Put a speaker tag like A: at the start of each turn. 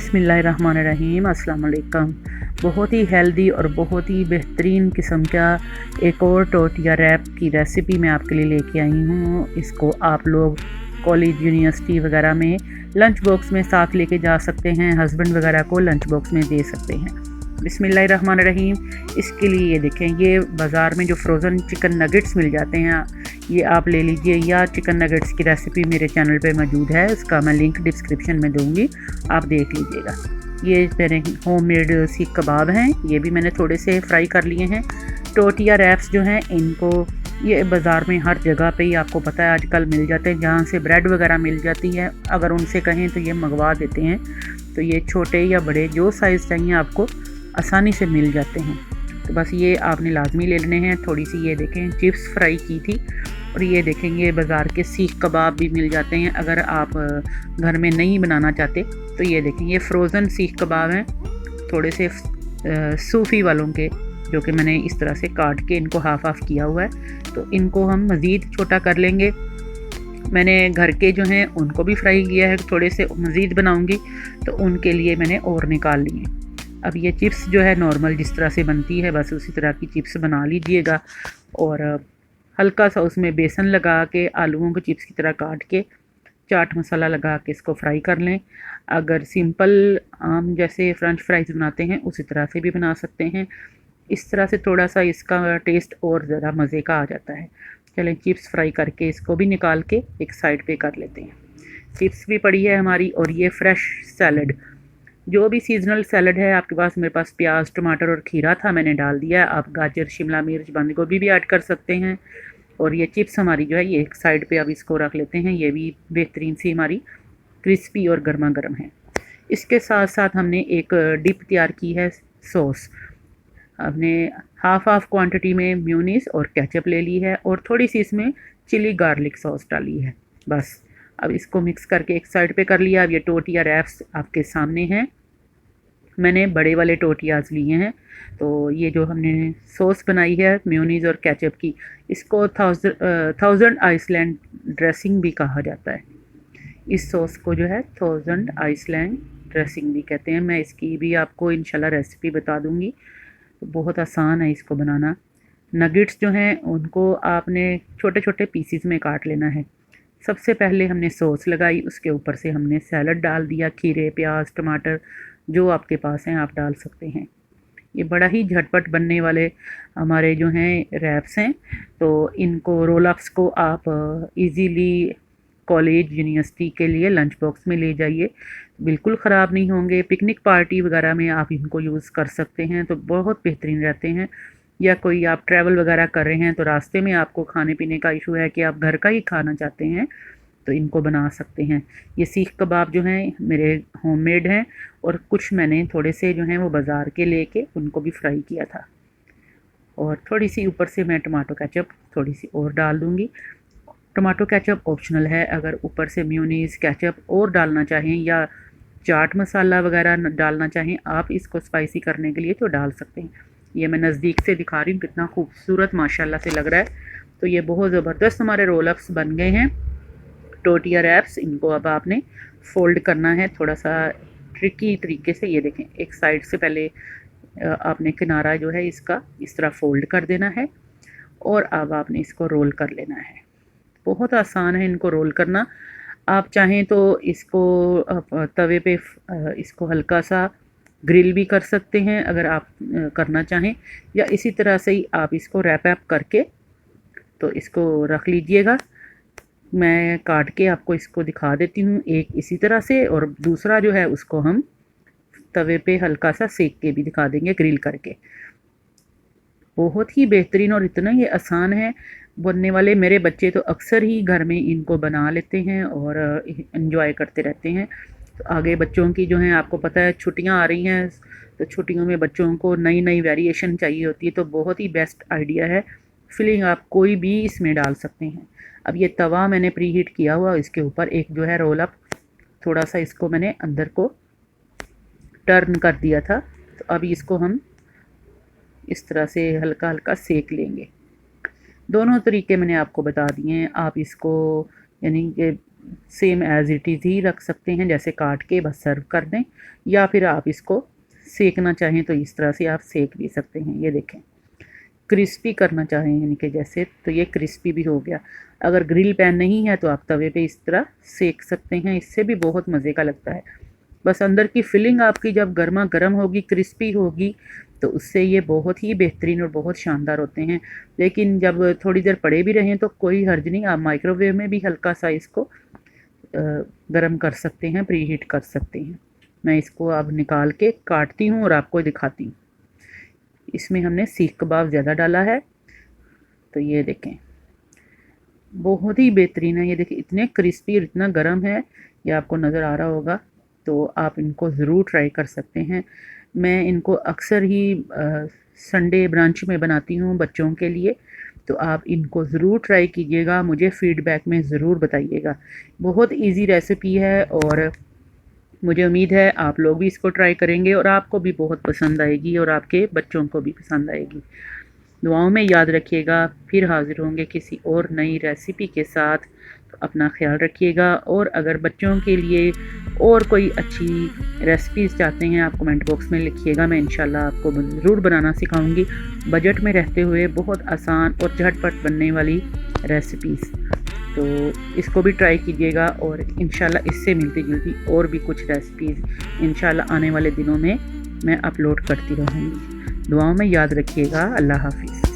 A: बिस्मिल्लाहिर्रहमानिर्रहीम अस्सलाम वालेकुम। बहुत ही हेल्दी और बहुत ही बेहतरीन किस्म का एक और टोटिया रैप की रेसिपी मैं आपके लिए लेके आई हूँ। इसको आप लोग कॉलेज यूनिवर्सिटी वगैरह में लंच बॉक्स में साथ लेके जा सकते हैं, हस्बैंड वगैरह को लंच बॉक्स में दे सकते हैं। बिस्मिल्लाहिर्रहमानिर्रहीम। इसके लिए ये देखें, ये बाज़ार में जो फ्रोज़न चिकन नगेट्स मिल जाते हैं ये आप ले लीजिए, या चिकन नगेट्स की रेसिपी मेरे चैनल पे मौजूद है, उसका मैं लिंक डिस्क्रिप्शन में दूंगी, आप देख लीजिएगा। ये मेरे होममेड सीख कबाब हैं, ये भी मैंने थोड़े से फ्राई कर लिए हैं। टोटिया रैप्स जो हैं इनको ये बाज़ार में हर जगह पे ही आपको पता है आजकल मिल जाते हैं, जहाँ से ब्रेड वगैरह मिल जाती है, अगर उनसे कहें तो ये मंगवा देते हैं। तो ये छोटे या बड़े जो साइज़ चाहिए आपको आसानी से मिल जाते हैं। तो बस ये आपने लाजमी ले लेने हैं। थोड़ी सी ये देखें चिप्स फ्राई की थी, और ये देखेंगे बाज़ार के सीख कबाब भी मिल जाते हैं अगर आप घर में नहीं बनाना चाहते। तो ये देखें, ये फ्रोज़न सीख कबाब हैं, थोड़े से सूफी वालों के, जो कि मैंने इस तरह से काट के इनको हाफ किया हुआ है। तो इनको हम मज़ीद छोटा कर लेंगे। मैंने घर के जो हैं उनको भी फ्राई किया है, थोड़े से मज़ीद बनाऊंगी तो उनके लिए मैंने और निकाल लिए। अब ये चिप्स जो है नॉर्मल जिस तरह से बनती है बस उसी तरह की चिप्स बना लीजिएगा, और हल्का सा उसमें बेसन लगा के आलूओं को चिप्स की तरह काट के चाट मसाला लगा के इसको फ्राई कर लें। अगर सिंपल आम जैसे फ्रेंच फ्राइज बनाते हैं उसी तरह से भी बना सकते हैं। इस तरह से थोड़ा सा इसका टेस्ट और ज़्यादा मज़े का आ जाता है। चलें चिप्स फ्राई करके इसको भी निकाल के एक साइड पे कर लेते हैं। चिप्स भी पड़ी है हमारी, और ये फ्रेश सैलड, जो भी सीजनल सैलड है आपके पास, मेरे पास प्याज टमाटर और खीरा था, मैंने डाल दिया। आप गाजर शिमला मिर्च बंद गोभी भी ऐड कर सकते हैं। और ये चिप्स हमारी जो है ये एक साइड पे अब इसको रख लेते हैं, ये भी बेहतरीन सी हमारी क्रिस्पी और गर्मा गर्म है। इसके साथ साथ हमने एक डिप तैयार की है सॉस। हमने हाफ क्वांटिटी में म्यूनीस और केचप ले ली है, और थोड़ी सी इसमें चिली गार्लिक सॉस डाली है। बस अब इसको मिक्स करके एक साइड पे कर लिया। अब ये टोटिया रैप्स आपके सामने हैं, मैंने बड़े वाले टोटियाज़ लिए हैं। तो ये जो हमने सॉस बनाई है मेयोनीज़ और केचप की, इसको थाउजेंड आइसलैंड ड्रेसिंग भी कहा जाता है। इस सॉस को जो है थाउजेंड आइसलैंड ड्रेसिंग भी कहते हैं। मैं इसकी भी आपको इंशाल्लाह रेसिपी बता दूंगी। तो बहुत आसान है इसको बनाना। नगेट्स जो हैं उनको आपने छोटे छोटे पीसीज में काट लेना है। सबसे पहले हमने सॉस लगाई, उसके ऊपर से हमने सैलड डाल दिया, खीरे प्याज टमाटर जो आपके पास हैं आप डाल सकते हैं। ये बड़ा ही झटपट बनने वाले हमारे जो हैं रैप्स हैं। तो इनको रोल अप्स को आप इजीली कॉलेज यूनिवर्सिटी के लिए लंच बॉक्स में ले जाइए, बिल्कुल ख़राब नहीं होंगे। पिकनिक पार्टी वगैरह में आप इनको यूज़ कर सकते हैं, तो बहुत बेहतरीन रहते हैं। या कोई आप ट्रैवल वगैरह कर रहे हैं तो रास्ते में आपको खाने पीने का इशू है कि आप घर का ही खाना चाहते हैं, तो इनको बना सकते हैं। ये सीख कबाब जो हैं मेरे होममेड हैं, और कुछ मैंने थोड़े से जो हैं वो बाज़ार के लेके उनको भी फ्राई किया था। और थोड़ी सी ऊपर से मैं टमाटो केचप थोड़ी सी और डाल दूँगी। टमाटो केचप ऑप्शनल है, अगर ऊपर से मेयोनीज़ केचप और डालना चाहें या चाट मसाला वगैरह डालना चाहें आप इसको स्पाइसी करने के लिए तो डाल सकते हैं। ये मैं नज़दीक से दिखा रही हूँ, कितना खूबसूरत माशाल्लाह से लग रहा है। तो ये बहुत ज़बरदस्त हमारे रोल अप्स बन गए हैं टोटिया रैप्स। इनको अब आपने फ़ोल्ड करना है थोड़ा सा ट्रिकी तरीके से। ये देखें, एक साइड से पहले आपने किनारा जो है इसका इस तरह फ़ोल्ड कर देना है, और अब आपने इसको रोल कर लेना है। बहुत आसान है इनको रोल करना। आप चाहें तो इसको तवे पे इसको हल्का सा ग्रिल भी कर सकते हैं अगर आप करना चाहें, या इसी तरह से ही आप इसको रैप अप करके तो इसको रख लीजिएगा। मैं काट के आपको इसको दिखा देती हूँ, एक इसी तरह से, और दूसरा जो है उसको हम तवे पे हल्का सा सेक के भी दिखा देंगे ग्रिल करके। बहुत ही बेहतरीन और इतना ही आसान है बनने वाले। मेरे बच्चे तो अक्सर ही घर में इनको बना लेते हैं और इन्जॉय करते रहते हैं। तो आगे बच्चों की जो है आपको पता है छुट्टियां आ रही हैं, तो छुट्टियों में बच्चों को नई नई वेरिएशन चाहिए होती है, तो बहुत ही बेस्ट आइडिया है। फिलिंग आप कोई भी इसमें डाल सकते हैं। अब ये तवा मैंने प्री हीट किया हुआ, इसके ऊपर एक जो है रोल अप थोड़ा सा इसको मैंने अंदर को टर्न कर दिया था। तो अभी इसको हम इस तरह से हल्का हल्का सेक लेंगे। दोनों तरीके मैंने आपको बता दिए हैं। आप इसको यानी कि सेम एज़ इट इज़ ही रख सकते हैं, जैसे काट के बस सर्व कर दें, या फिर आप इसको सेकना चाहें तो इस तरह से आप सेक भी सकते हैं। ये देखें, क्रिस्पी करना चाहें यानी कि जैसे, तो ये क्रिस्पी भी हो गया। अगर ग्रिल पैन नहीं है तो आप तवे पे इस तरह सेक सकते हैं, इससे भी बहुत मज़े का लगता है। बस अंदर की फिलिंग आपकी जब गर्मा गर्म होगी, क्रिस्पी होगी, तो उससे ये बहुत ही बेहतरीन और बहुत शानदार होते हैं। लेकिन जब थोड़ी देर पड़े भी रहें तो कोई हर्ज नहीं, आप माइक्रोवेव में भी हल्का सा इसको गर्म कर सकते हैं, प्री हीट कर सकते हैं। मैं इसको अब निकाल के काटती हूँ और आपको दिखाती हूँ। इसमें हमने सीख कबाब ज़्यादा डाला है, तो ये देखें बहुत ही बेहतरीन है। ये देखिए इतने क्रिस्पी और इतना गर्म है, ये आपको नज़र आ रहा होगा। तो आप इनको ज़रूर ट्राई कर सकते हैं। मैं इनको अक्सर ही संडे ब्रांच में बनाती हूँ बच्चों के लिए, तो आप इनको ज़रूर ट्राई कीजिएगा, मुझे फ़ीडबैक में ज़रूर बताइएगा। बहुत इजी रेसिपी है और मुझे उम्मीद है आप लोग भी इसको ट्राई करेंगे और आपको भी बहुत पसंद आएगी और आपके बच्चों को भी पसंद आएगी। दुआओं में याद रखिएगा। फिर हाज़िर होंगे किसी और नई रेसिपी के साथ। तो अपना ख्याल रखिएगा, और अगर बच्चों के लिए और कोई अच्छी रेसिपीज़ चाहते हैं आप कमेंट बॉक्स में लिखिएगा, मैं इंशाल्लाह आपको ज़रूर बनाना सिखाऊंगी, बजट में रहते हुए बहुत आसान और झटपट बनने वाली रेसिपीज़। तो इसको भी ट्राई कीजिएगा, और इंशाल्लाह इससे मिलती जुलती और भी कुछ रेसिपीज़ इंशाल्लाह आने वाले दिनों में मैं अपलोड करती रहूँगी। दुआओं में याद रखिएगा। अल्लाह हाफ़िज़।